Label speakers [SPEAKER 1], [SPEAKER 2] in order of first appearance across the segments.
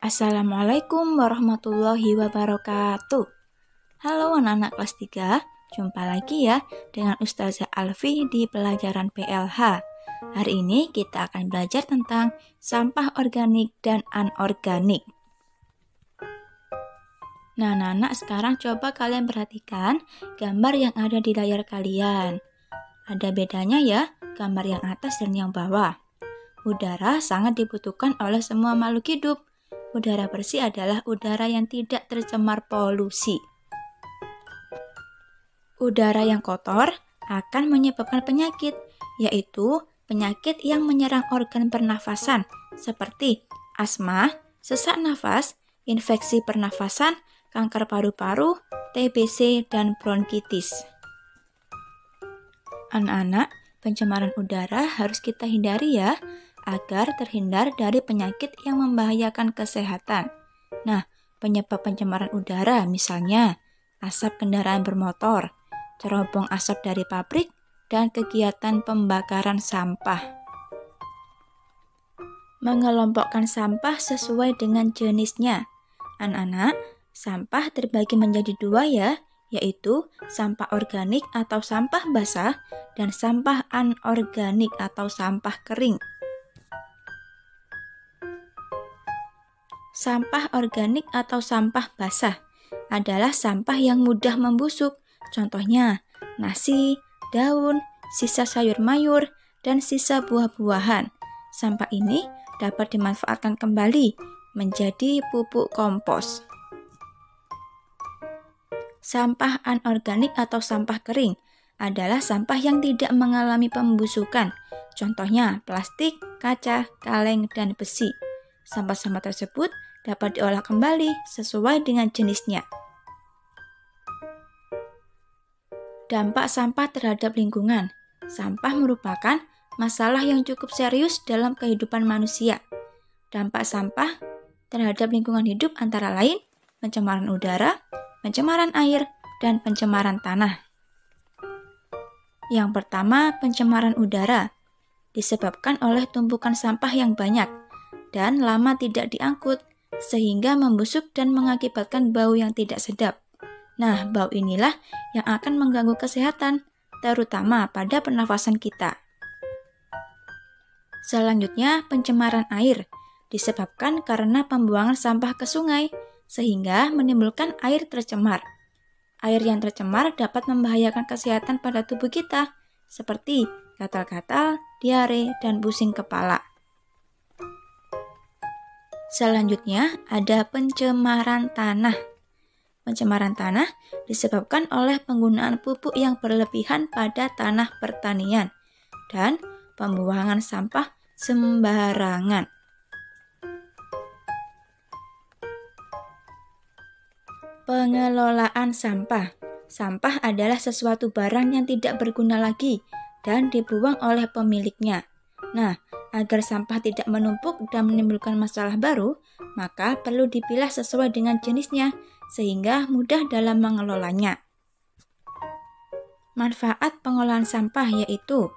[SPEAKER 1] Assalamualaikum warahmatullahi wabarakatuh. Halo anak-anak kelas 3, jumpa lagi ya dengan Ustazah Alfi di pelajaran PLH. Hari ini kita akan belajar tentang sampah organik dan anorganik. Nah anak-anak, sekarang coba kalian perhatikan gambar yang ada di layar kalian. Ada bedanya ya, gambar yang atas dan yang bawah. Udara sangat dibutuhkan oleh semua makhluk hidup. Udara bersih adalah udara yang tidak tercemar polusi. Udara yang kotor akan menyebabkan penyakit, yaitu penyakit yang menyerang organ pernafasan seperti asma, sesak nafas, infeksi pernafasan, kanker paru-paru, TBC, dan bronkitis. Anak-anak, pencemaran udara harus kita hindari ya, agar terhindar dari penyakit yang membahayakan kesehatan. Nah, penyebab pencemaran udara misalnya asap kendaraan bermotor, cerobong asap dari pabrik, dan kegiatan pembakaran sampah. Mengelompokkan sampah sesuai dengan jenisnya. Anak-anak, sampah terbagi menjadi dua ya, yaitu sampah organik atau sampah basah dan sampah anorganik atau sampah kering. Sampah organik atau sampah basah adalah sampah yang mudah membusuk. Contohnya, nasi, daun, sisa sayur mayur, dan sisa buah-buahan. Sampah ini dapat dimanfaatkan kembali menjadi pupuk kompos. Sampah anorganik atau sampah kering adalah sampah yang tidak mengalami pembusukan. Contohnya, plastik, kaca, kaleng, dan besi. Sampah-sampah tersebut dapat diolah kembali sesuai dengan jenisnya. Dampak sampah terhadap lingkungan. Sampah merupakan masalah yang cukup serius dalam kehidupan manusia. Dampak sampah terhadap lingkungan hidup antara lain pencemaran udara, pencemaran air, dan pencemaran tanah. Yang pertama, pencemaran udara disebabkan oleh tumpukan sampah yang banyak dan lama tidak diangkut, sehingga membusuk dan mengakibatkan bau yang tidak sedap. Nah, bau inilah yang akan mengganggu kesehatan, terutama pada pernafasan kita. Selanjutnya, pencemaran air disebabkan karena pembuangan sampah ke sungai, sehingga menimbulkan air tercemar. Air yang tercemar dapat membahayakan kesehatan pada tubuh kita, seperti gatal-gatal, diare, dan pusing kepala. Selanjutnya, ada pencemaran tanah. Pencemaran tanah disebabkan oleh penggunaan pupuk yang berlebihan pada tanah pertanian dan pembuangan sampah sembarangan. Pengelolaan sampah. Sampah adalah sesuatu barang yang tidak berguna lagi dan dibuang oleh pemiliknya. Nah, agar sampah tidak menumpuk dan menimbulkan masalah baru, maka perlu dipilah sesuai dengan jenisnya, sehingga mudah dalam mengelolanya. Manfaat pengolahan sampah yaitu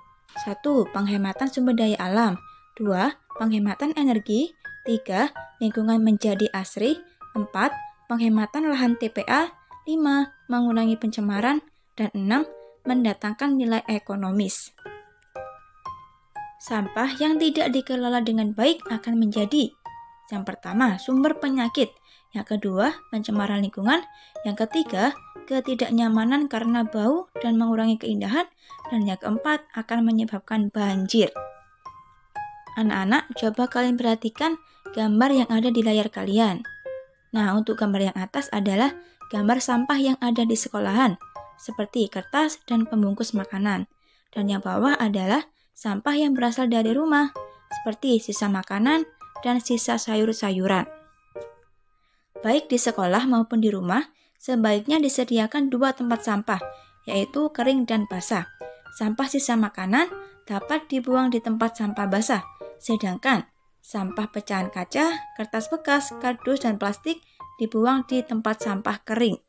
[SPEAKER 1] 1. Penghematan sumber daya alam, 2. Penghematan energi, 3. Lingkungan menjadi asri, 4. Penghematan lahan TPA, 5. Mengurangi pencemaran, dan 6. Mendatangkan nilai ekonomis. Sampah yang tidak dikelola dengan baik akan menjadi yang pertama, sumber penyakit, yang kedua, pencemaran lingkungan, yang ketiga, ketidaknyamanan karena bau dan mengurangi keindahan, dan yang keempat, akan menyebabkan banjir. Anak-anak, coba kalian perhatikan gambar yang ada di layar kalian. Nah, untuk gambar yang atas adalah gambar sampah yang ada di sekolahan, seperti kertas dan pembungkus makanan. Dan yang bawah adalah sampah yang berasal dari rumah, seperti sisa makanan dan sisa sayur-sayuran. Baik di sekolah maupun di rumah, sebaiknya disediakan dua tempat sampah, yaitu kering dan basah. Sampah sisa makanan dapat dibuang di tempat sampah basah, sedangkan sampah pecahan kaca, kertas bekas, kardus, dan plastik dibuang di tempat sampah kering.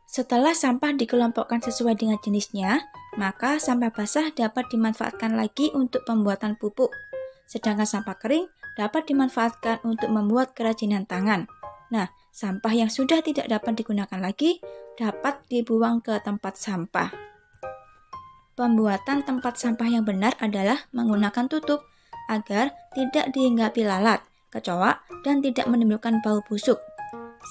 [SPEAKER 1] Setelah sampah dikelompokkan sesuai dengan jenisnya, maka sampah basah dapat dimanfaatkan lagi untuk pembuatan pupuk. sedangkan sampah kering dapat dimanfaatkan untuk membuat kerajinan tangan. Nah, sampah yang sudah tidak dapat digunakan lagi dapat dibuang ke tempat sampah. Pembuatan tempat sampah yang benar adalah menggunakan tutup agar tidak dihinggapi lalat, kecoa, dan tidak menimbulkan bau busuk.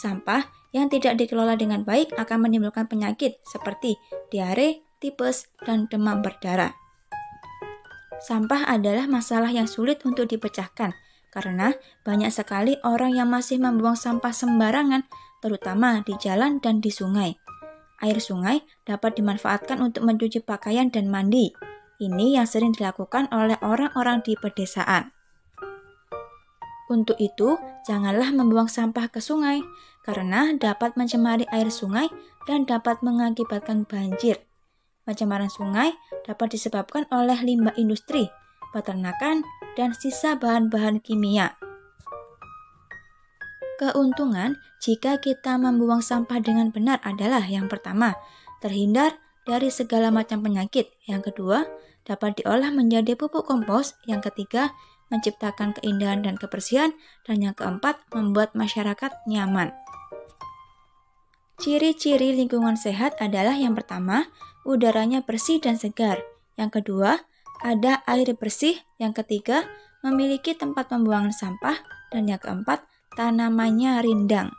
[SPEAKER 1] Sampah yang tidak dikelola dengan baik akan menimbulkan penyakit seperti diare, tipes, dan demam berdarah. Sampah adalah masalah yang sulit untuk dipecahkan karena banyak sekali orang yang masih membuang sampah sembarangan, terutama di jalan dan di sungai. Air sungai dapat dimanfaatkan untuk mencuci pakaian dan mandi. Ini yang sering dilakukan oleh orang-orang di pedesaan. Untuk itu, janganlah membuang sampah ke sungai, karena dapat mencemari air sungai dan dapat mengakibatkan banjir. Pencemaran sungai dapat disebabkan oleh limbah industri, peternakan, dan sisa bahan-bahan kimia. Keuntungan jika kita membuang sampah dengan benar adalah yang pertama, terhindar dari segala macam penyakit. Yang kedua, dapat diolah menjadi pupuk kompos. Yang ketiga, menciptakan keindahan dan kebersihan. Dan yang keempat, membuat masyarakat nyaman. Ciri-ciri lingkungan sehat adalah yang pertama, udaranya bersih dan segar. Yang kedua, ada air bersih. Yang ketiga, memiliki tempat pembuangan sampah. Dan yang keempat, tanamannya rindang.